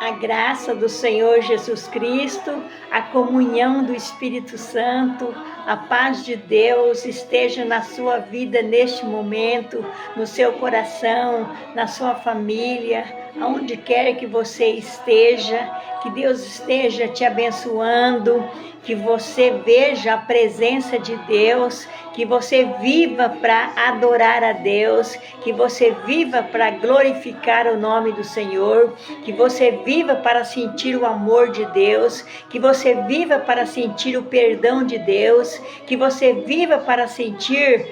A graça do Senhor Jesus Cristo, a comunhão do Espírito Santo, a paz de Deus esteja na sua vida neste momento, no seu coração, na sua família, aonde quer que você esteja, que Deus esteja te abençoando, que você veja a presença de Deus, que você viva para adorar a Deus, que você viva para glorificar o nome do Senhor, que você viva para sentir o amor de Deus, que você viva para sentir o perdão de Deus, que você viva para sentir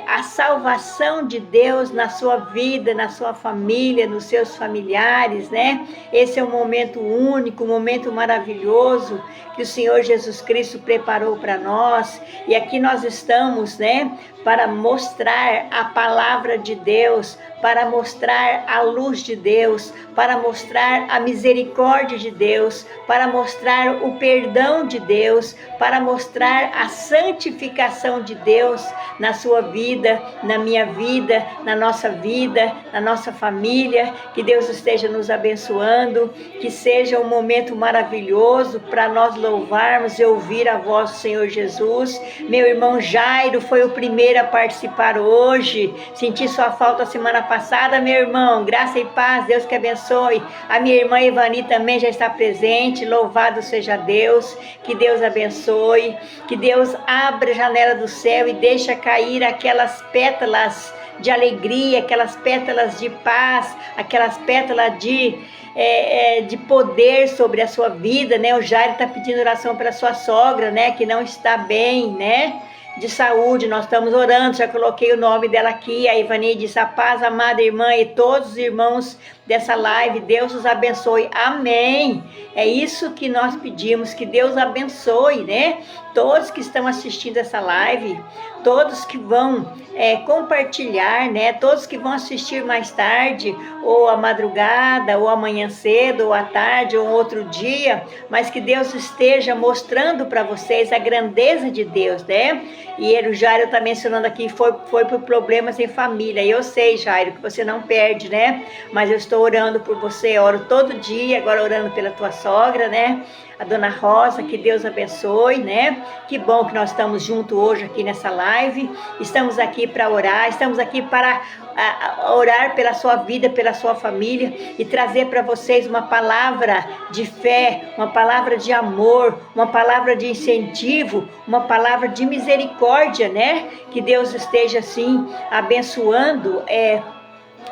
a salvação de Deus na sua vida, na sua família, nos seus familiares, né? Esse é um momento único, um momento maravilhoso que o Senhor Jesus Cristo preparou para nós, e aqui nós estamos, né, para mostrar a palavra de Deus, para mostrar a luz de Deus, para mostrar a misericórdia de Deus, para mostrar o perdão de Deus, para mostrar a santificação de Deus na sua vida, na minha vida, na nossa família. Que Deus esteja nos abençoando, que seja um momento maravilhoso para nós louvarmos e ouvir a voz do Senhor Jesus. Meu irmão Jairo foi o primeiro a participar hoje. Senti sua falta semana passada, meu irmão. Graça e paz, Deus que abençoe. A minha irmã Ivani também já está presente. Louvado seja Deus. Que Deus abençoe. Que Deus abra a janela do céu e deixa cair aquelas pétalas de alegria, aquelas pétalas de paz, aquelas pétalas de poder sobre a sua vida, né? O Jairo está pedindo oração pela sua sogra, né? Que não está bem, né? De saúde, nós estamos orando, já coloquei o nome dela aqui. A Ivani disse: a paz, amada irmã, e todos os irmãos dessa live, Deus os abençoe, amém. É isso que nós pedimos, que Deus abençoe, né? Todos que estão assistindo essa live, todos que vão compartilhar, né? Todos que vão assistir mais tarde, ou à madrugada, ou amanhã cedo, ou à tarde, ou outro dia, mas que Deus esteja mostrando para vocês a grandeza de Deus, né? E o Jairo está mencionando aqui, foi por problemas em família. Eu sei, Jairo, que você não perde, né? Mas eu estou orando por você, oro todo dia, agora orando pela tua sogra, né? A dona Rosa, que Deus abençoe, né? Que bom que nós estamos juntos hoje aqui nessa live. Estamos aqui para orar, estamos aqui para orar pela sua vida, pela sua família, e trazer para vocês uma palavra de fé, uma palavra de amor, uma palavra de incentivo, uma palavra de misericórdia, né? Que Deus esteja assim abençoando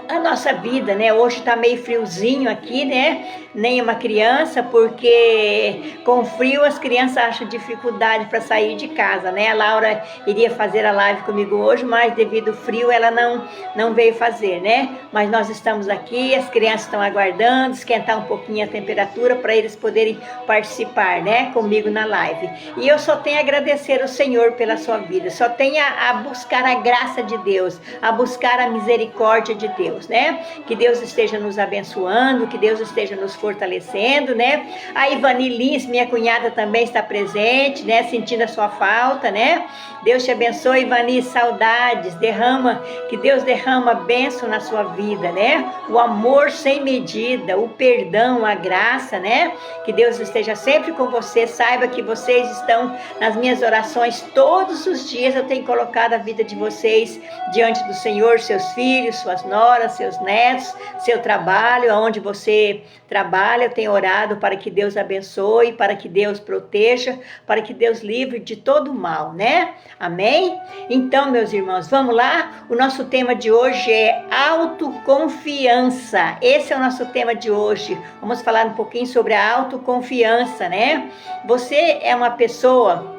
a nossa vida, né? Hoje tá meio friozinho aqui, né? Nem uma criança, porque com frio as crianças acham dificuldade para sair de casa, né? A Laura iria fazer a live comigo hoje, mas devido ao frio ela não veio fazer, né? Mas nós estamos aqui, as crianças estão aguardando, esquentar um pouquinho a temperatura para eles poderem participar, né? Comigo na live. E eu só tenho a agradecer ao Senhor pela sua vida, só tenho a buscar a graça de Deus, a buscar a misericórdia de Deus, né? Que Deus esteja nos abençoando, que Deus esteja nos fortalecendo, né? A Ivani Lins, minha cunhada, também está presente, né? Sentindo a sua falta, né? Deus te abençoe, Ivani, saudades, que Deus derrama bênção na sua vida, né? O amor sem medida, o perdão, a graça, né? Que Deus esteja sempre com você, saiba que vocês estão nas minhas orações todos os dias. Eu tenho colocado a vida de vocês diante do Senhor, seus filhos, suas noras, seus netos, seu trabalho, aonde você trabalha. Eu tenho orado para que Deus abençoe, para que Deus proteja, para que Deus livre de todo mal, né? Amém? Então, meus irmãos, vamos lá? O nosso tema de hoje é autoconfiança. Esse é o nosso tema de hoje. Vamos falar um pouquinho sobre a autoconfiança, né? Você é uma pessoa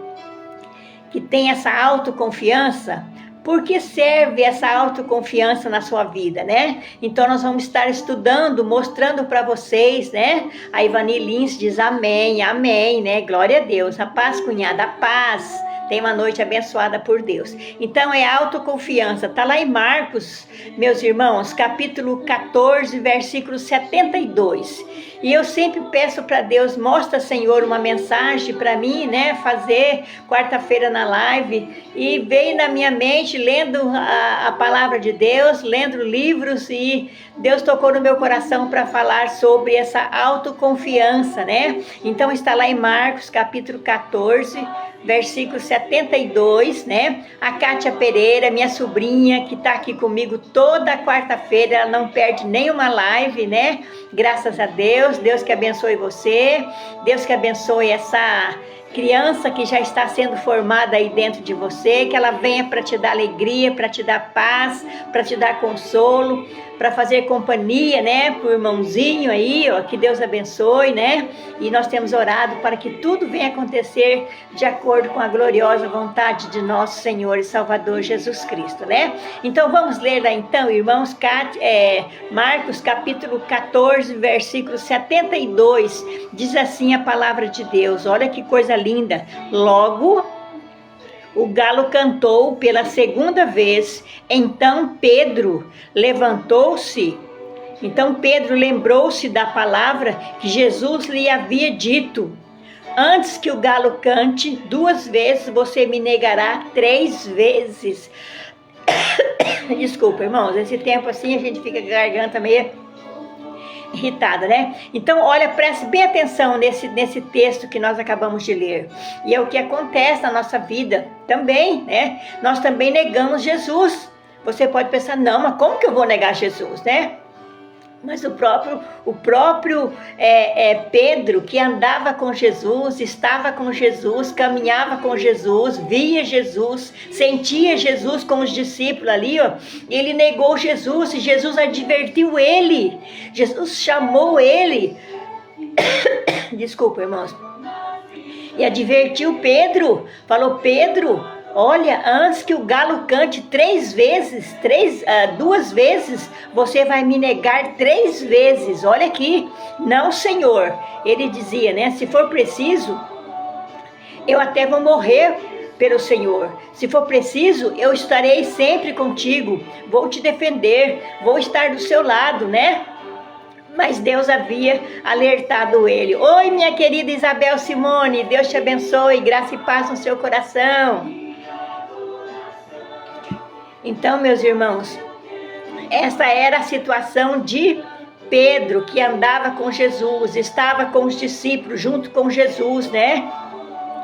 que tem essa autoconfiança? Por que serve essa autoconfiança na sua vida, né? Então nós vamos estar estudando, mostrando para vocês, né? A Ivani Lins diz amém, amém, né? Glória a Deus. A paz, cunhada, a paz. Tenha uma noite abençoada por Deus. Então é autoconfiança. Está lá em Marcos, meus irmãos, capítulo 14, versículo 72. E eu sempre peço para Deus, mostra, Senhor, uma mensagem para mim, né, fazer quarta-feira na live. E veio na minha mente, lendo a palavra de Deus, lendo livros, e Deus tocou no meu coração para falar sobre essa autoconfiança, né? Então está lá em Marcos, capítulo 14, versículo 72, né? A Kátia Pereira, minha sobrinha, que está aqui comigo toda quarta-feira, ela não perde nenhuma live, né? Graças a Deus, Deus que abençoe você, Deus que abençoe essa criança que já está sendo formada aí dentro de você, que ela venha para te dar alegria, para te dar paz, para te dar consolo, para fazer companhia, né, pro irmãozinho aí, ó, que Deus abençoe, né, e nós temos orado para que tudo venha acontecer de acordo com a gloriosa vontade de nosso Senhor e Salvador Jesus Cristo, né. Então vamos ler lá então, irmãos, Marcos capítulo 14, versículo 72, diz assim a palavra de Deus, olha que coisa linda. Logo o galo cantou pela segunda vez, então Pedro levantou-se. Então Pedro lembrou-se da palavra que Jesus lhe havia dito: antes que o galo cante 2 vezes, você me negará 3 vezes. Desculpa, irmãos, esse tempo assim a gente fica com a garganta meio irritada, né? Então, olha, preste bem atenção nesse texto que nós acabamos de ler. E é o que acontece na nossa vida também, né? Nós também negamos Jesus. Você pode pensar, não, mas como que eu vou negar Jesus, né? Mas o próprio Pedro, que andava com Jesus, estava com Jesus, caminhava com Jesus, via Jesus, sentia Jesus com os discípulos ali, ó, ele negou Jesus, e Jesus advertiu ele, Jesus chamou ele, desculpa, irmãos, e advertiu Pedro, falou: Pedro, olha, antes que o galo cante 3 vezes, 2 vezes, você vai me negar 3 vezes. Olha aqui, não, Senhor. Ele dizia, né? Se for preciso, eu até vou morrer pelo Senhor. Se for preciso, eu estarei sempre contigo. Vou te defender, vou estar do seu lado, né? Mas Deus havia alertado ele. Oi, minha querida Isabel Simone, Deus te abençoe, graça e paz no seu coração. Então, meus irmãos, essa era a situação de Pedro, que andava com Jesus, estava com os discípulos, junto com Jesus, né?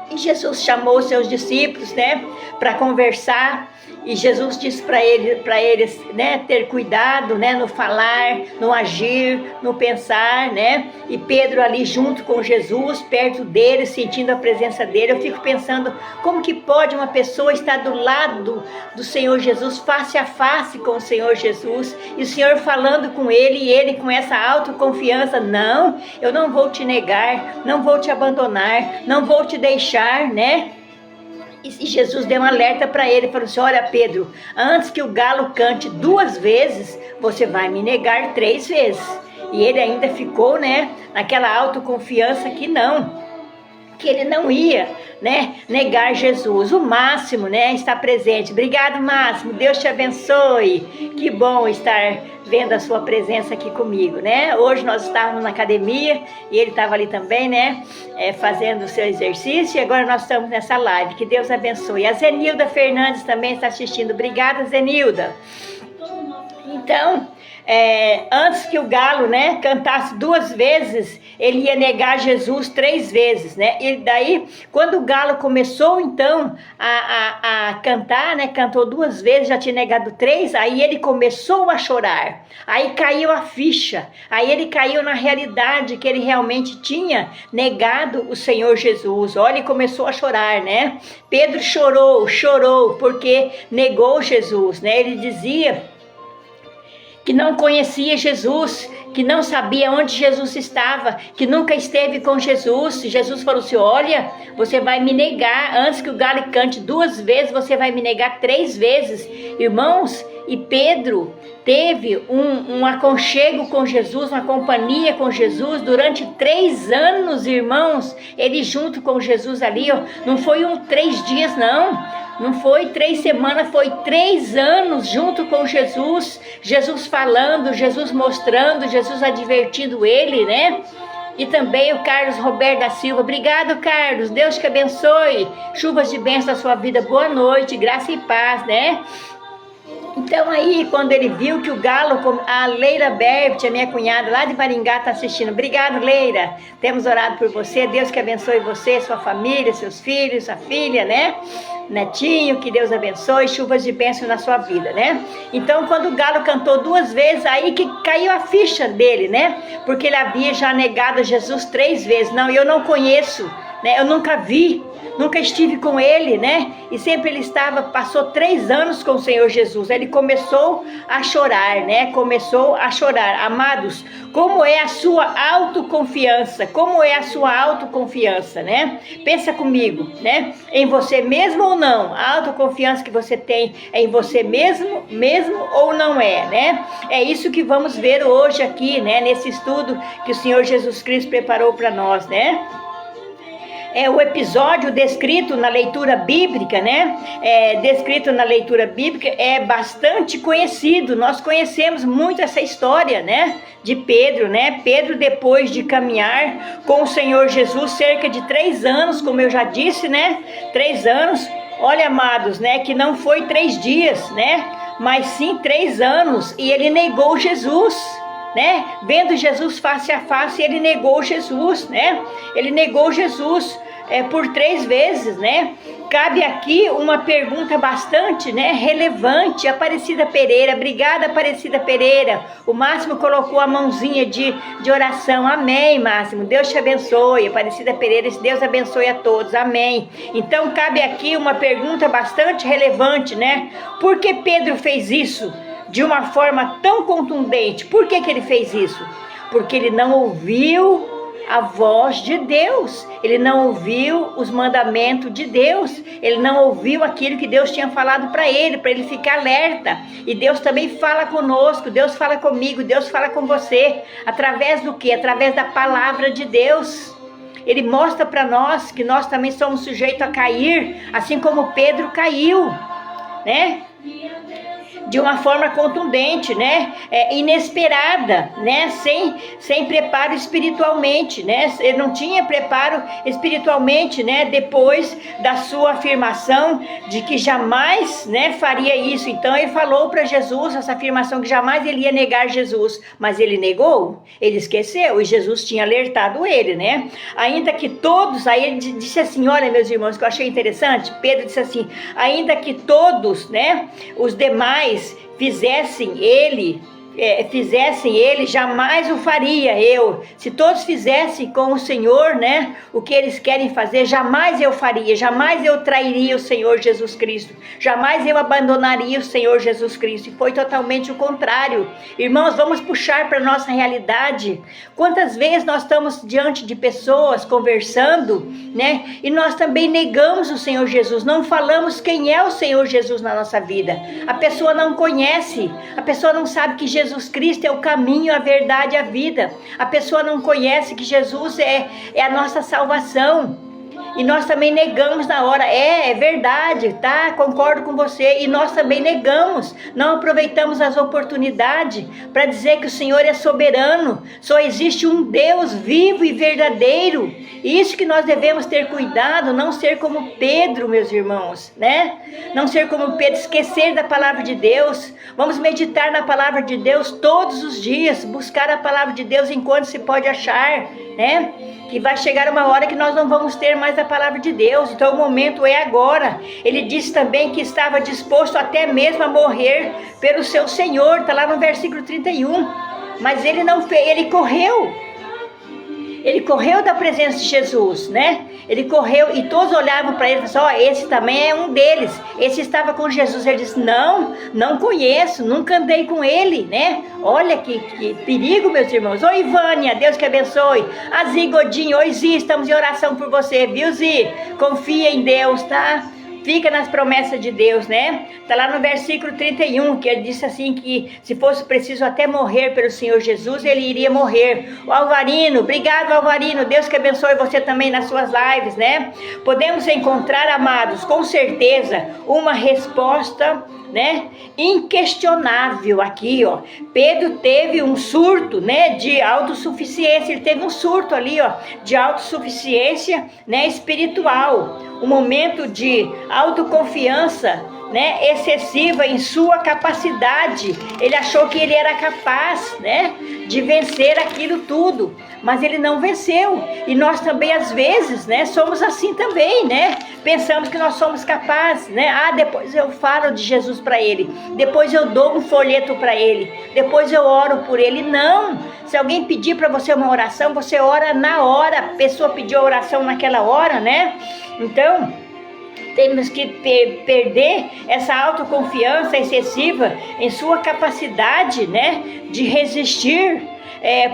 E Jesus chamou seus discípulos, né, para conversar. E Jesus disse para eles, né, ter cuidado, né, no falar, no agir, no pensar, né? E Pedro ali junto com Jesus, perto dele, sentindo a presença dele. Eu fico pensando, como que pode uma pessoa estar do lado do Senhor Jesus, face a face com o Senhor Jesus, e o Senhor falando com ele, e ele com essa autoconfiança: não, eu não vou te negar, não vou te abandonar, não vou te deixar, né? E Jesus deu um alerta para ele, falou assim: olha, Pedro, antes que o galo cante 2 vezes, você vai me negar 3 vezes. E ele ainda ficou, né, naquela autoconfiança que ele não ia, né, negar Jesus. O Máximo, né, está presente. Obrigado, Máximo, Deus te abençoe. Que bom estar vendo a sua presença aqui comigo, né? Hoje nós estávamos na academia e ele estava ali também, né, fazendo o seu exercício, e agora nós estamos nessa live. Que Deus abençoe. A Zenilda Fernandes também está assistindo. Obrigada, Zenilda. Então, antes que o galo, né, cantasse 2 vezes, ele ia negar Jesus 3 vezes, né? E daí, quando o galo começou então a cantar, né, cantou 2 vezes, já tinha negado 3, aí ele começou a chorar. Aí caiu a ficha, aí ele caiu na realidade que ele realmente tinha negado o Senhor Jesus. Olha, ele começou a chorar, né? Pedro chorou porque negou Jesus, né? Ele dizia que não conhecia Jesus, que não sabia onde Jesus estava, que nunca esteve com Jesus. Jesus falou assim: olha, você vai me negar, antes que o galo cante 2 vezes, você vai me negar 3 vezes. Irmãos, e Pedro teve um aconchego com Jesus, uma companhia com Jesus durante 3 anos, irmãos. Ele junto com Jesus ali, ó, não foi 3 dias, não foi 3 semanas, foi 3 anos junto com Jesus. Jesus falando, Jesus mostrando, Jesus advertindo ele, né? E também o Carlos Roberto da Silva. Obrigado, Carlos. Deus te abençoe. Chuvas de bênção na sua vida. Boa noite, graça e paz, né? Então aí, quando ele viu que o galo, a Leira Berbert, a minha cunhada lá de Maringá, está assistindo. Obrigado, Leira. Temos orado por você. Deus que abençoe você, sua família, seus filhos, a filha, né? Netinho, que Deus abençoe. Chuvas de bênção na sua vida, né? Então, quando o galo cantou 2 vezes, aí que caiu a ficha dele, né? Porque ele havia já negado Jesus 3 vezes. Não, eu não conheço, né? Eu nunca vi. Nunca estive com ele, né? E sempre ele passou 3 anos com o Senhor Jesus. Ele começou a chorar, né? Começou a chorar. Amados, como é a sua autoconfiança? Como é a sua autoconfiança, né? Pensa comigo, né? Em você mesmo ou não? A autoconfiança que você tem é em você mesmo ou não é, né? É isso que vamos ver hoje aqui, né? Nesse estudo que o Senhor Jesus Cristo preparou para nós, né? O episódio descrito na leitura bíblica, né? Descrito na leitura bíblica é bastante conhecido. Nós conhecemos muito essa história, né? De Pedro, né? Pedro, depois de caminhar com o Senhor Jesus cerca de 3 anos, como eu já disse, né? 3 anos. Olha, amados, né? Que não foi 3 dias, né? Mas sim 3 anos. E ele negou Jesus, né? Vendo Jesus face a face, ele negou Jesus, né? Ele negou Jesus por 3 vezes, né? Cabe aqui uma pergunta bastante, né, relevante. Aparecida Pereira, obrigada, Aparecida Pereira. O Máximo colocou a mãozinha de oração. Amém, Máximo. Deus te abençoe. Aparecida Pereira, Deus abençoe a todos. Amém. Então cabe aqui uma pergunta bastante relevante, né? Por que Pedro fez isso de uma forma tão contundente? Por que ele fez isso? Porque ele não ouviu a voz de Deus, ele não ouviu os mandamentos de Deus, ele não ouviu aquilo que Deus tinha falado para ele ficar alerta. E Deus também fala conosco, Deus fala comigo, Deus fala com você, através do quê? Através da palavra de Deus. Ele mostra para nós que nós também somos sujeitos a cair, assim como Pedro caiu, né? De uma forma contundente, né? Inesperada, né? Sem preparo espiritualmente, né? Ele não tinha preparo espiritualmente, né? Depois da sua afirmação de que jamais, né, faria isso. Então ele falou para Jesus essa afirmação que jamais ele ia negar Jesus, mas ele negou, ele esqueceu e Jesus tinha alertado ele, né? Ainda que todos, aí ele disse assim, olha, meus irmãos, que eu achei interessante, Pedro disse assim, ainda que todos, né, os demais fizessem ele, jamais o faria eu. Se todos fizessem com o Senhor, né, o que eles querem fazer, jamais eu faria, jamais eu trairia o Senhor Jesus Cristo, jamais eu abandonaria o Senhor Jesus Cristo. E foi totalmente o contrário. Irmãos, vamos puxar para a nossa realidade. Quantas vezes nós estamos diante de pessoas conversando, né, e nós também negamos o Senhor Jesus, não falamos quem é o Senhor Jesus na nossa vida. A pessoa não conhece, a pessoa não sabe que Jesus Cristo é o caminho, a verdade e a vida. A pessoa não conhece que Jesus é a nossa salvação. E nós também negamos na hora. É verdade, tá? Concordo com você. E nós também negamos. Não aproveitamos as oportunidades para dizer que o Senhor é soberano. Só existe um Deus vivo e verdadeiro. Isso que nós devemos ter cuidado, não ser como Pedro, meus irmãos, né? Não ser como Pedro, esquecer da palavra de Deus. Vamos meditar na palavra de Deus todos os dias, buscar a palavra de Deus enquanto se pode achar, né? Que vai chegar uma hora que nós não vamos ter mais a palavra de Deus. Então o momento é agora. Ele disse também que estava disposto até mesmo a morrer pelo seu Senhor. Está lá no versículo 31. Mas ele não fez, ele correu. Ele correu da presença de Jesus, né? Ele correu e todos olhavam para ele e falaram assim, esse também é um deles. Esse estava com Jesus. Ele disse, não conheço, nunca andei com ele, né? Olha que perigo, meus irmãos. Oi, Vânia, Deus que abençoe. A Zi Godinho, oi, Zi, estamos em oração por você, viu, Zi? Confia em Deus, tá? Fica nas promessas de Deus, né? Está lá no versículo 31, que ele disse assim que se fosse preciso até morrer pelo Senhor Jesus, ele iria morrer. O Alvarino, obrigado, Alvarino, Deus que abençoe você também nas suas lives, né? Podemos encontrar, amados, com certeza, uma resposta né, inquestionável aqui, ó. Pedro teve um surto, né, de autossuficiência. Ele teve um surto ali, ó, de autossuficiência, né, espiritual. Um momento de autoconfiança, né, excessiva em sua capacidade. Ele achou que ele era capaz, né, de vencer aquilo tudo, mas ele não venceu. E nós também às vezes, né, somos assim também, né? Pensamos que nós somos capazes, né? Ah, depois eu falo de Jesus para ele, depois eu dou um folheto para ele, depois eu oro por ele. Não! Se alguém pedir para você uma oração, você ora na hora. A pessoa pediu a oração naquela hora, né? Então, temos que perder essa autoconfiança excessiva em sua capacidade, né, de resistir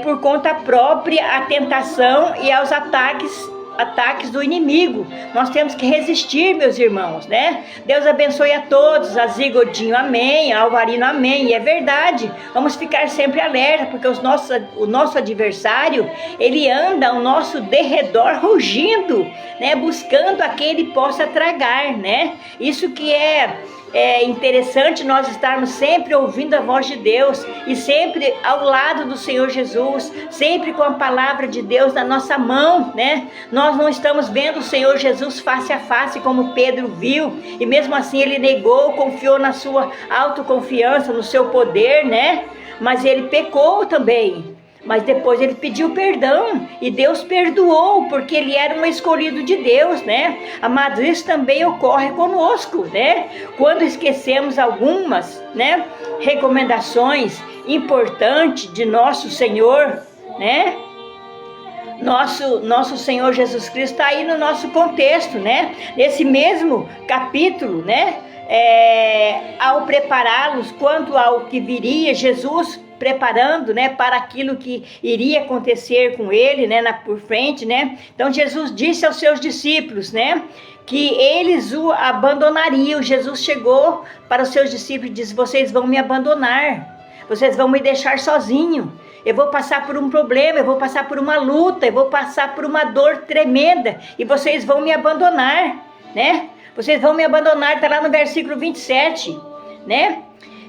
por conta própria à tentação e aos ataques do inimigo. Nós temos que resistir, meus irmãos, né? Deus abençoe a todos, a Zigodinho, amém, a Alvarino, amém. E é verdade, vamos ficar sempre alerta, porque o nosso adversário, ele anda ao nosso derredor rugindo, né? Buscando a quem ele possa tragar, né? Isso que é interessante nós estarmos sempre ouvindo a voz de Deus e sempre ao lado do Senhor Jesus, sempre com a palavra de Deus na nossa mão, né? Nós não estamos vendo o Senhor Jesus face a face como Pedro viu, e mesmo assim ele negou, confiou na sua autoconfiança, no seu poder, né? Mas ele pecou também. Mas depois ele pediu perdão e Deus perdoou, porque ele era um escolhido de Deus, né? Amados, isso também ocorre conosco, né? Quando esquecemos algumas, né, recomendações importantes de nosso Senhor, né? Nosso Senhor Jesus Cristo está aí no nosso contexto, né? Nesse mesmo capítulo, né? Ao prepará-los quanto ao que viria, Jesus preparando, né, para aquilo que iria acontecer com ele, né, por frente, né? Então Jesus disse aos seus discípulos, né, que eles o abandonariam. Jesus chegou para os seus discípulos e disse: vocês vão me abandonar, vocês vão me deixar sozinho. Eu vou passar por um problema, eu vou passar por uma luta, eu vou passar por uma dor tremenda e vocês vão me abandonar, né? Vocês vão me abandonar, está lá no versículo 27, né?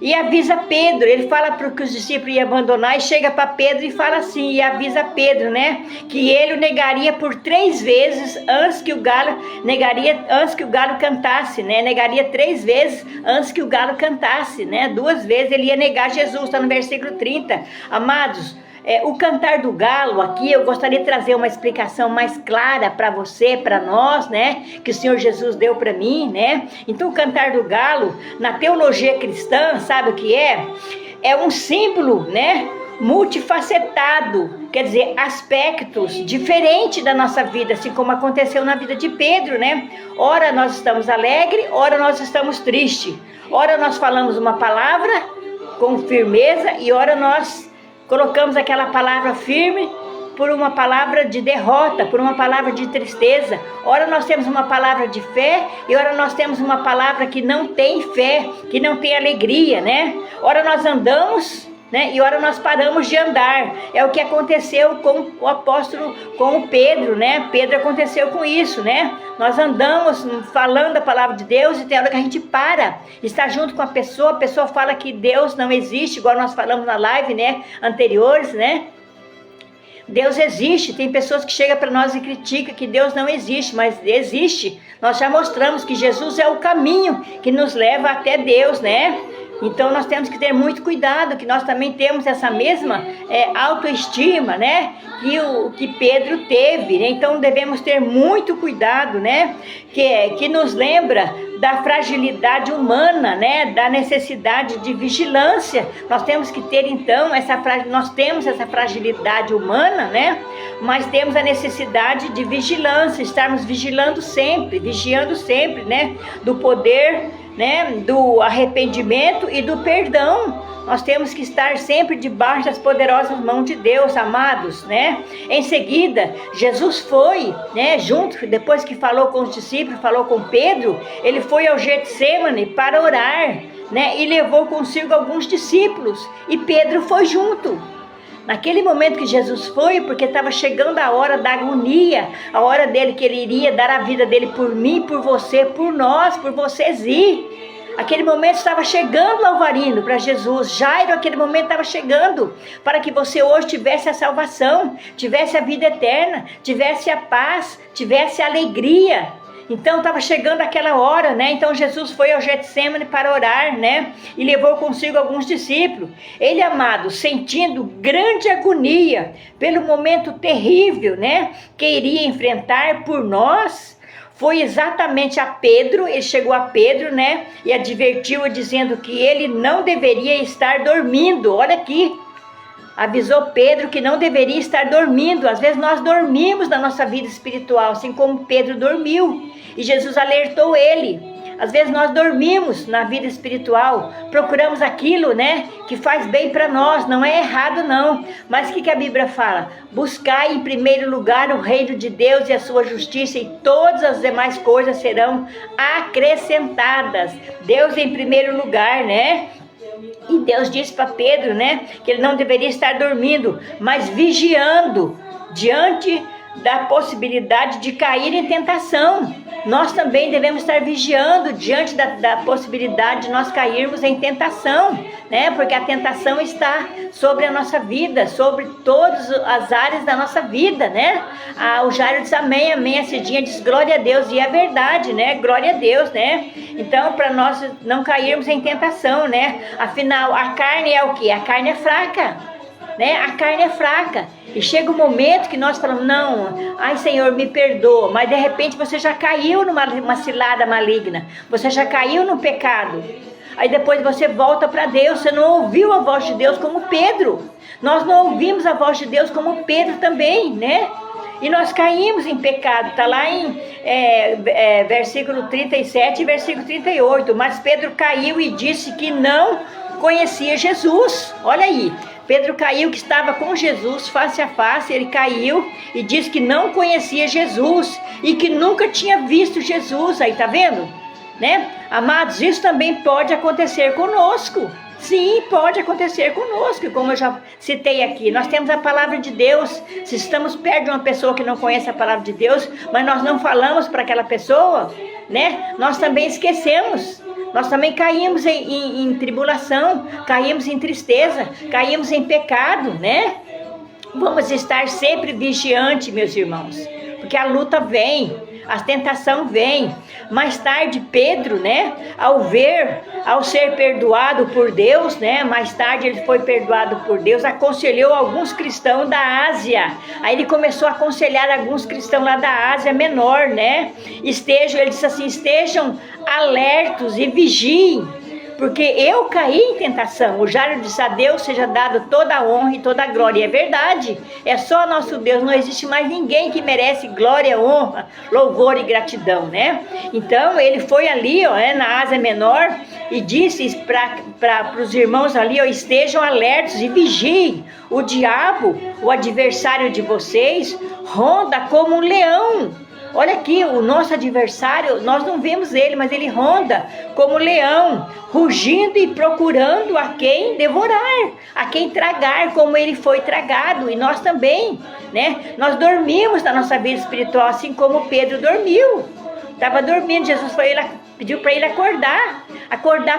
E avisa Pedro, ele fala para que os discípulos iam abandonar, e chega para Pedro e fala assim, e avisa Pedro, né, que ele o negaria por 3 vezes antes que o galo cantasse, né, negaria 3 vezes antes que o galo cantasse, né, 2 vezes ele ia negar Jesus, está no versículo 30, amados. O cantar do galo aqui, eu gostaria de trazer uma explicação mais clara para você, para nós, né, que o Senhor Jesus deu para mim, né. Então o cantar do galo, na teologia cristã, sabe o que é? É um símbolo, né, multifacetado, quer dizer, aspectos diferentes da nossa vida, assim como aconteceu na vida de Pedro, né. Ora nós estamos alegres, ora nós estamos tristes, ora nós falamos uma palavra com firmeza e ora nós colocamos aquela palavra firme por uma palavra de derrota, por uma palavra de tristeza. Ora nós temos uma palavra de fé e ora nós temos uma palavra que não tem fé, que não tem alegria, né? Ora nós andamos, né? E ora nós paramos de andar. É o que aconteceu com o apóstolo, com o Pedro, né? Pedro aconteceu com isso, né? Nós andamos falando a palavra de Deus e tem hora que a gente para, está junto com a pessoa fala que Deus não existe, igual nós falamos na live, né, anteriores, né? Deus existe. Tem pessoas que chegam para nós e criticam que Deus não existe, mas existe. Nós já mostramos que Jesus é o caminho que nos leva até Deus, né? Então nós temos que ter muito cuidado, que nós também temos essa mesma autoestima, né, que Pedro teve, né? Então devemos ter muito cuidado, né, que nos lembra da fragilidade humana, né, da necessidade de vigilância. Nós temos que ter então nós temos essa fragilidade humana, né, mas temos a necessidade de vigilância, estarmos vigiando sempre, vigiando sempre, né, do poder, né, do arrependimento e do perdão. Nós temos que estar sempre debaixo das poderosas mãos de Deus, amados, né? Em seguida, Jesus foi, né, junto, depois que falou com os discípulos, falou com Pedro, ele foi ao Getsêmani para orar, né, e levou consigo alguns discípulos, e Pedro foi junto. Naquele momento que Jesus foi, porque estava chegando a hora da agonia, a hora dele que ele iria dar a vida dele por mim, por você, por nós, por vocês ir. Aquele momento estava chegando o alvarino para Jesus. Jairo, aquele momento estava chegando para que você hoje tivesse a salvação, tivesse a vida eterna, tivesse a paz, tivesse a alegria. Então estava chegando aquela hora, né? Então Jesus foi ao Getsêmani para orar, né? E levou consigo alguns discípulos. Ele, amado, sentindo grande agonia pelo momento terrível, né? Que iria enfrentar por nós, foi exatamente a Pedro. Ele chegou a Pedro, né? E advertiu-o dizendo que ele não deveria estar dormindo. Olha aqui. Avisou Pedro que não deveria estar dormindo. Às vezes nós dormimos na nossa vida espiritual, assim como Pedro dormiu. E Jesus alertou ele. Às vezes nós dormimos na vida espiritual, procuramos aquilo, né, que faz bem para nós. Não é errado não, mas o que a Bíblia fala? Buscai em primeiro lugar o reino de Deus e a sua justiça, e todas as demais coisas serão acrescentadas. Deus em primeiro lugar, né? E Deus disse para Pedro, né, que ele não deveria estar dormindo, mas vigiando diante da possibilidade de cair em tentação. Nós também devemos estar vigiando diante da possibilidade de nós cairmos em tentação, né? Porque a tentação está sobre a nossa vida, sobre todas as áreas da nossa vida, né? O Jairo diz amém, amém. A Cidinha diz glória a Deus, e é verdade, né? Glória a Deus, né? Então, para nós não cairmos em tentação, né? Afinal, a carne é o quê? A carne é fraca, né? A carne é fraca. E chega um momento que nós falamos, não, ai Senhor, me perdoa, mas de repente você já caiu numa cilada maligna, você já caiu no pecado. Aí depois você volta para Deus, você não ouviu a voz de Deus como Pedro. Nós não ouvimos a voz de Deus como Pedro também, né? E nós caímos em pecado. Está lá em versículo 37 e versículo 38. Mas Pedro caiu e disse que não conhecia Jesus. Olha aí. Pedro caiu, que estava com Jesus face a face. Ele caiu e disse que não conhecia Jesus e que nunca tinha visto Jesus. Aí, tá vendo? Né? Amados, isso também pode acontecer conosco. Sim, pode acontecer conosco, como eu já citei aqui. Nós temos a palavra de Deus. Se estamos perto de uma pessoa que não conhece a palavra de Deus, mas nós não falamos para aquela pessoa, né? Nós também esquecemos. Nós também caímos em tribulação, caímos em tristeza, caímos em pecado, né? Vamos estar sempre vigiantes, meus irmãos, porque a luta vem, a tentação vem. Mais tarde, Pedro, né, ao ser perdoado por Deus, né, mais tarde ele foi perdoado por Deus, aconselhou alguns cristãos da Ásia. Aí ele começou a aconselhar alguns cristãos lá da Ásia Menor, né, ele disse assim, estejam alertos e vigiem, porque eu caí em tentação. O Jairo disse, a Deus seja dado toda a honra e toda a glória. E é verdade, é só nosso Deus, não existe mais ninguém que merece glória, honra, louvor e gratidão, né? Então ele foi ali, ó, na Ásia Menor, e disse para os irmãos ali, ó, estejam alertos e vigiem. O diabo, o adversário de vocês, ronda como um leão. Olha aqui, o nosso adversário, nós não vemos ele, mas ele ronda como leão, rugindo e procurando a quem devorar, a quem tragar, como ele foi tragado. E nós também, né? Nós dormimos na nossa vida espiritual, assim como Pedro dormiu. Estava dormindo, Jesus pediu para ele acordar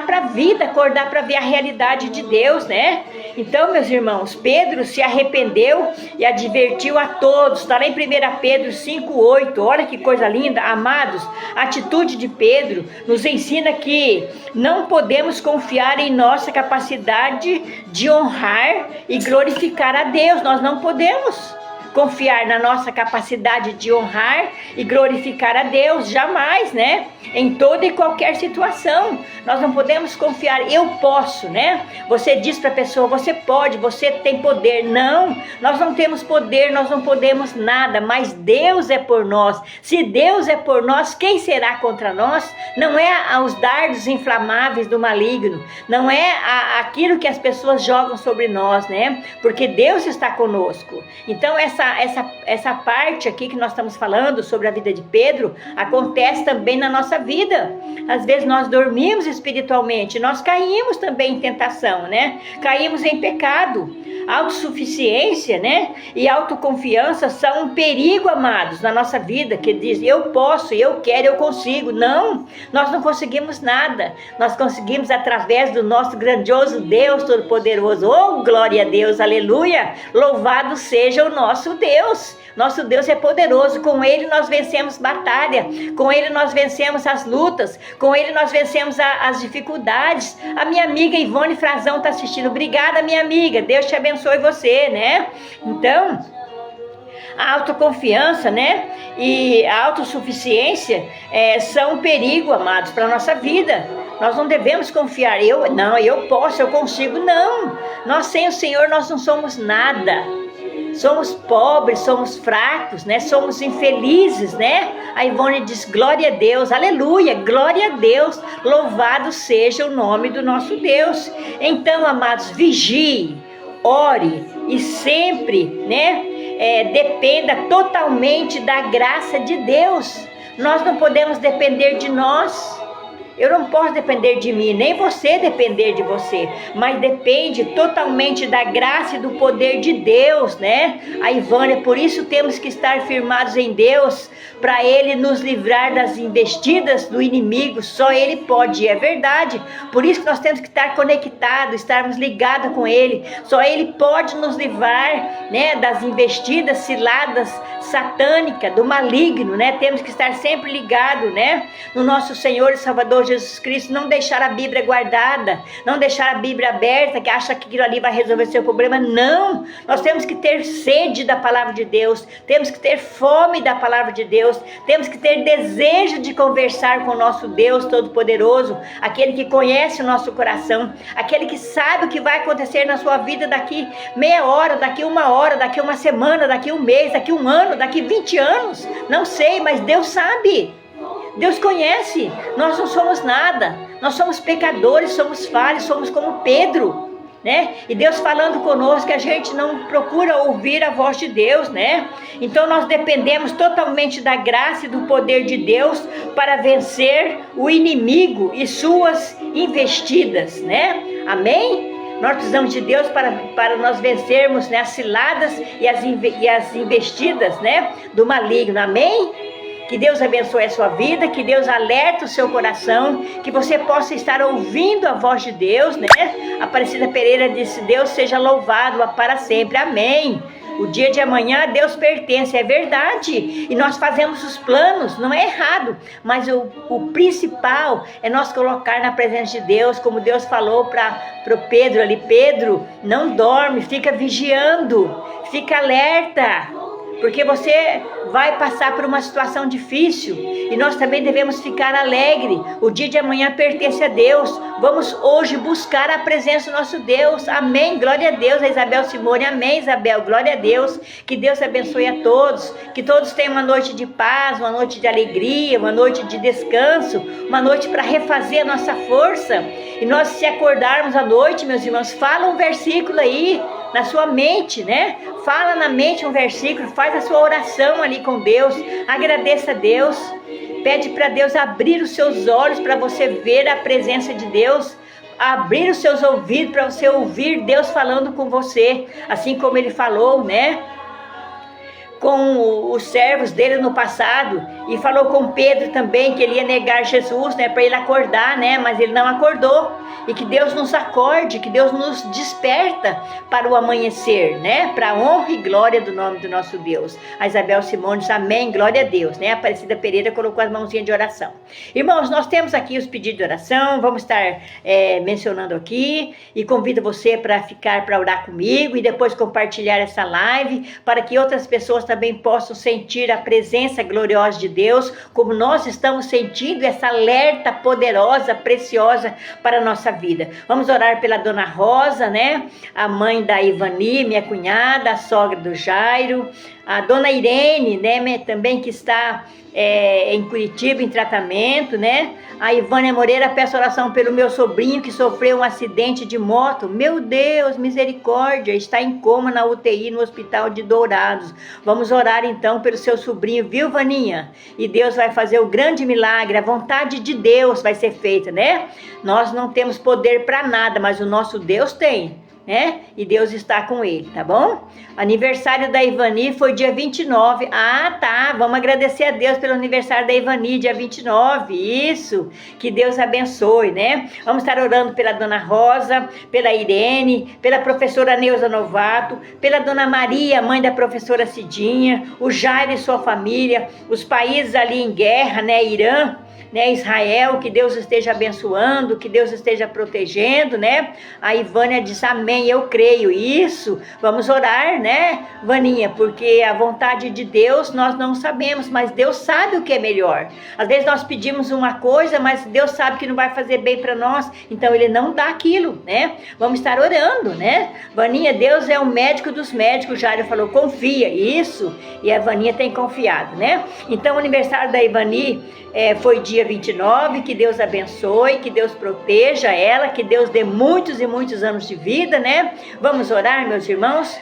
para a vida, acordar para ver a realidade de Deus, né? Então, meus irmãos, Pedro se arrependeu e advertiu a todos. Está lá em 1 Pedro 5:8. Olha que coisa linda, amados. A atitude de Pedro nos ensina que não podemos confiar em nossa capacidade de honrar e glorificar a Deus. Nós não podemos confiar na nossa capacidade de honrar e glorificar a Deus, jamais, né? Em toda e qualquer situação, nós não podemos confiar, eu posso, né? Você diz para a pessoa, você pode, você tem poder. Não, nós não temos poder, nós não podemos nada, mas Deus é por nós. Se Deus é por nós, quem será contra nós? Não é os dardos inflamáveis do maligno, não é aquilo que as pessoas jogam sobre nós, né? Porque Deus está conosco. Então essa essa parte aqui que nós estamos falando sobre a vida de Pedro, acontece também na nossa vida. Às vezes nós dormimos espiritualmente, nós caímos também em tentação, né? Caímos em pecado. Autossuficiência, né? E autoconfiança são um perigo, amados, na nossa vida, que diz, eu posso, eu quero, eu consigo. Não, nós não conseguimos nada. Nós conseguimos através do nosso grandioso Deus Todo-Poderoso. Oh, glória a Deus, aleluia! Louvado seja o nosso Deus. Nosso Deus é poderoso, com Ele nós vencemos batalha, com Ele nós vencemos as lutas, com Ele nós vencemos as dificuldades. A minha amiga Ivone Frazão está assistindo. Obrigada, minha amiga, Deus te abençoe você, né? Então, a autoconfiança, né, e a autossuficiência são um perigo, amados, para a nossa vida. Nós não devemos confiar, eu posso, eu consigo, não. Nós sem o Senhor, nós não somos nada. Somos pobres, somos fracos, né? Somos infelizes, né? A Ivone diz, glória a Deus, aleluia, glória a Deus, louvado seja o nome do nosso Deus. Então, amados, vigie, ore e sempre, né? Dependa totalmente da graça de Deus. Nós não podemos depender de nós. Eu não posso depender de mim, nem você depender de você, mas depende totalmente da graça e do poder de Deus, né? A Ivânia, por isso temos que estar firmados em Deus, para Ele nos livrar das investidas do inimigo. Só Ele pode, é verdade. Por isso que nós temos que estar conectados, estarmos ligados com Ele. Só Ele pode nos livrar, né, das investidas, ciladas satânicas, do maligno, né? Temos que estar sempre ligados, né, no nosso Senhor e Salvador Jesus Cristo. Não deixar a Bíblia guardada, não deixar a Bíblia aberta, que acha que aquilo ali vai resolver seu problema. Não, nós temos que ter sede da palavra de Deus, temos que ter fome da palavra de Deus, temos que ter desejo de conversar com o nosso Deus Todo-Poderoso, aquele que conhece o nosso coração, aquele que sabe o que vai acontecer na sua vida daqui meia hora, daqui uma hora, daqui uma semana, daqui um mês, daqui um ano, daqui 20 anos, não sei, mas Deus sabe. Deus conhece, nós não somos nada, nós somos pecadores, somos falhos, somos como Pedro, né? E Deus falando conosco, que a gente não procura ouvir a voz de Deus, né? Então nós dependemos totalmente da graça e do poder de Deus para vencer o inimigo e suas investidas, né? Amém? Nós precisamos de Deus para nós vencermos, né, as ciladas e as investidas, né, do maligno. Amém? Que Deus abençoe a sua vida, que Deus alerte o seu coração, que você possa estar ouvindo a voz de Deus, né? Aparecida Pereira disse, Deus seja louvado para sempre. Amém. O dia de amanhã a Deus pertence, é verdade. E nós fazemos os planos, não é errado. Mas o principal é nós colocar na presença de Deus, como Deus falou para o Pedro ali. Pedro, não dorme, fica vigiando, fica alerta. Porque você vai passar por uma situação difícil e nós também devemos ficar alegre. O dia de amanhã pertence a Deus. Vamos hoje buscar a presença do nosso Deus. Amém, glória a Deus. A Isabel Simone, amém, Isabel, glória a Deus. Que Deus abençoe a todos, que todos tenham uma noite de paz, uma noite de alegria, uma noite de descanso, uma noite para refazer a nossa força. E nós, se acordarmos à noite, meus irmãos, fala um versículo aí na sua mente, né? Fala na mente um versículo, faz a sua oração ali com Deus, agradeça a Deus, pede para Deus abrir os seus olhos para você ver a presença de Deus, abrir os seus ouvidos para você ouvir Deus falando com você, assim como Ele falou, né, com os servos dele no passado, e falou com Pedro também que ele ia negar Jesus, né, para ele acordar, né, mas ele não acordou. E que Deus nos acorde, que Deus nos desperta para o amanhecer, né, para a honra e glória do nome do nosso Deus. A Isabel Simone diz amém, glória a Deus, né? A Aparecida Pereira colocou as mãozinhas de oração. Irmãos, nós temos aqui os pedidos de oração, vamos estar mencionando aqui, e convido você para ficar para orar comigo e depois compartilhar essa live, para que outras pessoas também possam sentir a presença gloriosa de Deus, como nós estamos sentindo essa alerta poderosa, preciosa para a nossa vida. Vamos orar pela Dona Rosa, né? A mãe da Ivani, minha cunhada, a sogra do Jairo, A dona Irene, né, também que está em Curitiba em tratamento, né? A Ivânia Moreira, peço oração pelo meu sobrinho que sofreu um acidente de moto. Meu Deus, misericórdia, está em coma na UTI no Hospital de Dourados. Vamos orar então pelo seu sobrinho, viu, Vaninha? E Deus vai fazer o grande milagre, a vontade de Deus vai ser feita, né? Nós não temos poder para nada, mas o nosso Deus tem, né? E Deus está com ele, tá bom? Aniversário da Ivani foi dia 29. Ah, tá, vamos agradecer a Deus pelo aniversário da Ivani, dia 29, isso, que Deus abençoe, né? Vamos estar orando pela dona Rosa, pela Irene, pela professora Neuza Novato, pela dona Maria, mãe da professora Cidinha, o Jairo e sua família, os países ali em guerra, né? Irã, né, Israel, que Deus esteja abençoando, que Deus esteja protegendo, né? A Ivânia disse, amém, eu creio, isso, vamos orar, né, Vaninha, porque a vontade de Deus nós não sabemos, mas Deus sabe o que é melhor. Às vezes nós pedimos uma coisa, mas Deus sabe que não vai fazer bem para nós, então Ele não dá aquilo, né? Vamos estar orando, né? Vaninha, Deus é o médico dos médicos, o Jairo falou, confia, isso, e a Vaninha tem confiado, né? Então o aniversário da Ivani foi dia 29, que Deus abençoe, que Deus proteja ela, que Deus dê muitos e muitos anos de vida, né? Vamos orar, meus irmãos?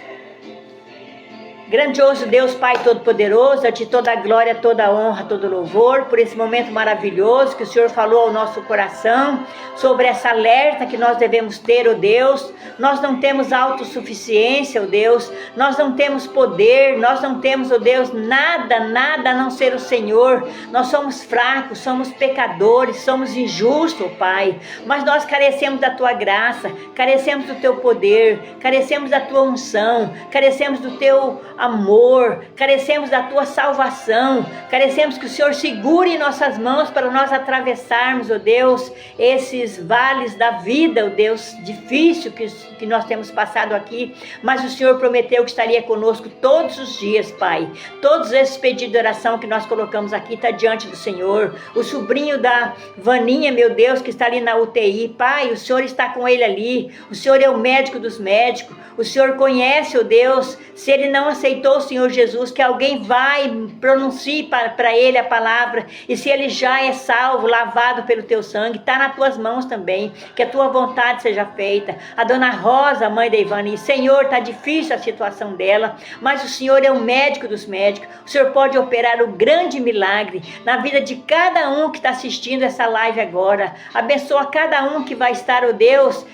Grandioso Deus, Pai Todo-Poderoso, a Ti toda a glória, toda a honra, todo o louvor, por esse momento maravilhoso que o Senhor falou ao nosso coração, sobre essa alerta que nós devemos ter, ó Deus. Nós não temos autossuficiência, ó Deus, nós não temos poder, nós não temos, ó Deus, nada a não ser o Senhor. Nós somos fracos, somos pecadores, somos injustos, ó Pai, mas nós carecemos da Tua graça, carecemos do Teu poder, carecemos da Tua unção, carecemos do Teu amor, carecemos da Tua salvação, carecemos que o Senhor segure em nossas mãos para nós atravessarmos, ó Deus, esses vales da vida, ó Deus, difícil que nós temos passado aqui, mas o Senhor prometeu que estaria conosco todos os dias, Pai. Todos esses pedidos de oração que nós colocamos aqui está diante do Senhor. O sobrinho da Vaninha, meu Deus, que está ali na UTI, Pai, o Senhor está com ele ali, o Senhor é o médico dos médicos, o Senhor conhece, ó Deus, se ele não aceitou o Senhor Jesus, que alguém vai, pronuncie para ele a palavra, e se ele já é salvo, lavado pelo Teu sangue, está nas Tuas mãos também, que a Tua vontade seja feita. A dona Rosa, mãe da Ivani, Senhor, está difícil a situação dela, mas o Senhor é o médico dos médicos, o Senhor pode operar o grande milagre na vida de cada um que está assistindo essa live agora. Abençoa cada um que vai estar, ó Deus,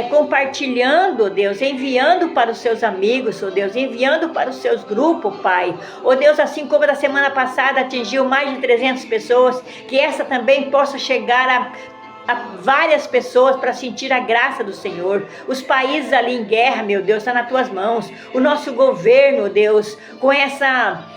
compartilhando, ó Deus, enviando para os seus amigos, ó Deus, enviando para os seus grupos, Pai. Ó Deus, assim como da semana passada atingiu mais de 300 pessoas, que essa também possa chegar a várias pessoas para sentir a graça do Senhor. Os países ali em guerra, meu Deus, está nas Tuas mãos. O nosso governo, Deus, com essa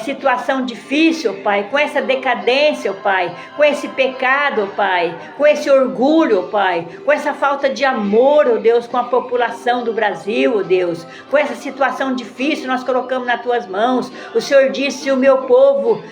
situação difícil, Pai, com essa decadência, Pai, com esse pecado, Pai, com esse orgulho, Pai, com essa falta de amor, ó Deus, com a população do Brasil, ó Deus, com essa situação difícil, nós colocamos nas Tuas mãos. O Senhor disse, o meu povo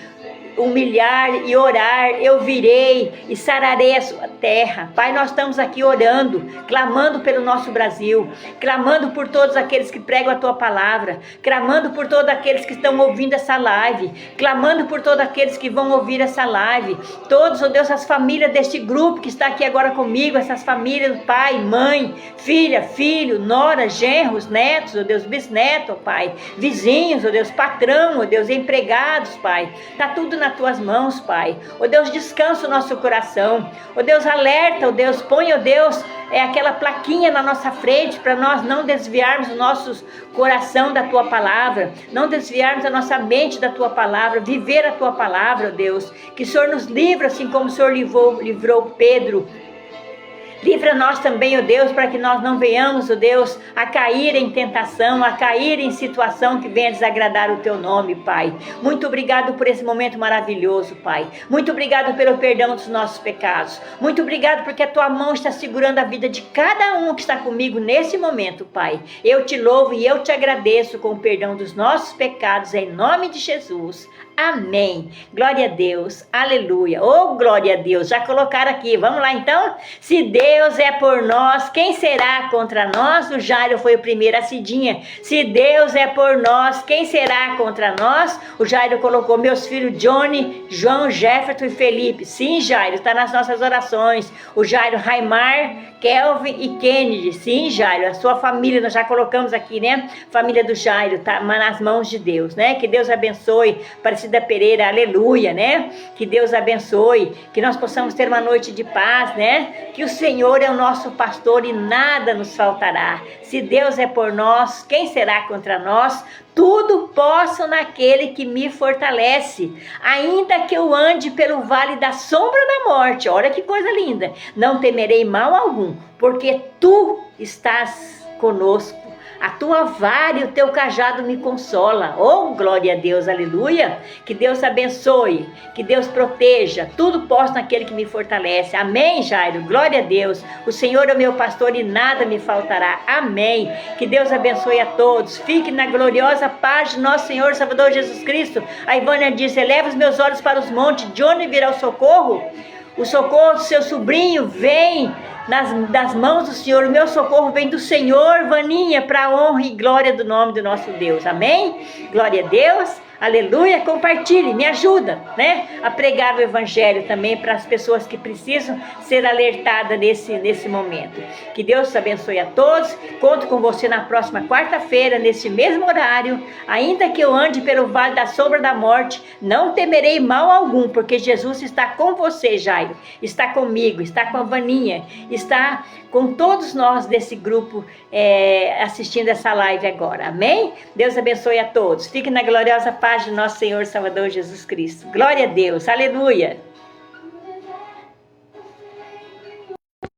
humilhar e orar, eu virei e sararei a sua terra. Pai, nós estamos aqui orando, clamando pelo nosso Brasil, clamando por todos aqueles que pregam a Tua palavra, clamando por todos aqueles que estão ouvindo essa live, clamando por todos aqueles que vão ouvir essa live, todos, ó Deus, as famílias deste grupo que está aqui agora comigo, essas famílias, pai, mãe, filha, filho, nora, genros, netos, ó Deus, bisneto, ó Pai, vizinhos, ó Deus, patrão, ó Deus, empregados, Pai, está tudo nas Tuas mãos, Pai. Ó Deus, descansa o nosso coração. Ó Deus, alerta, ó Deus, põe, ó Deus, aquela plaquinha na nossa frente para nós não desviarmos o nosso coração da Tua palavra, não desviarmos a nossa mente da Tua palavra, viver a Tua palavra, ó Deus. Que o Senhor nos livre, assim como o Senhor livrou Pedro. Livra nós também, ó Deus, para que nós não venhamos, ó Deus, a cair em tentação, a cair em situação que venha desagradar o Teu nome, Pai. Muito obrigado por esse momento maravilhoso, Pai. Muito obrigado pelo perdão dos nossos pecados. Muito obrigado porque a Tua mão está segurando a vida de cada um que está comigo nesse momento, Pai. Eu Te louvo e eu Te agradeço com o perdão dos nossos pecados, em nome de Jesus. Amém. Glória a Deus. Aleluia. Oh, glória a Deus. Já colocaram aqui. Vamos lá, então? Se Deus Deus é por nós, quem será contra nós? O Jairo foi o primeiro, a Cidinha. Se Deus é por nós, quem será contra nós? O Jairo colocou meus filhos Johnny, João, Jefferson e Felipe. Sim, Jairo, está nas nossas orações. O Jairo, Raimar, Kelvin e Kennedy. Sim, Jairo, a sua família, nós já colocamos aqui, né? Família do Jairo, tá nas mãos de Deus, né? Que Deus abençoe, Aparecida Pereira, aleluia, né? Que Deus abençoe, que nós possamos ter uma noite de paz, né? Que o Senhor é o nosso pastor e nada nos faltará. Se Deus é por nós, quem será contra nós? Tudo posso naquele que me fortalece. Ainda que eu ande pelo vale da sombra da morte, olha que coisa linda, não temerei mal algum, porque tu estás conosco. A tua vara e o teu cajado me consola. Oh, glória a Deus, aleluia. Que Deus abençoe, que Deus proteja. Tudo posso naquele que me fortalece. Amém, Jairo? Glória a Deus. O Senhor é o meu pastor e nada me faltará. Amém. Que Deus abençoe a todos. Fique na gloriosa paz de nosso Senhor Salvador Jesus Cristo. A Ivânia diz, eleva os meus olhos para os montes. De onde virá o socorro? O socorro do seu sobrinho vem das mãos do Senhor. O meu socorro vem do Senhor, Vaninha, para a honra e glória do nome do nosso Deus. Amém? Glória a Deus. Aleluia, compartilhe, me ajuda, né? A pregar o evangelho também para as pessoas que precisam ser alertadas nesse momento. Que Deus abençoe a todos. Conto com você na próxima quarta-feira, nesse mesmo horário. Ainda que eu ande pelo vale da sombra da morte, não temerei mal algum, porque Jesus está com você, Jairo. Está comigo, está com a Vaninha, está com todos nós desse grupo assistindo essa live agora. Amém? Deus abençoe a todos. Fique na gloriosa paz de nosso Senhor Salvador Jesus Cristo. Glória a Deus. Aleluia.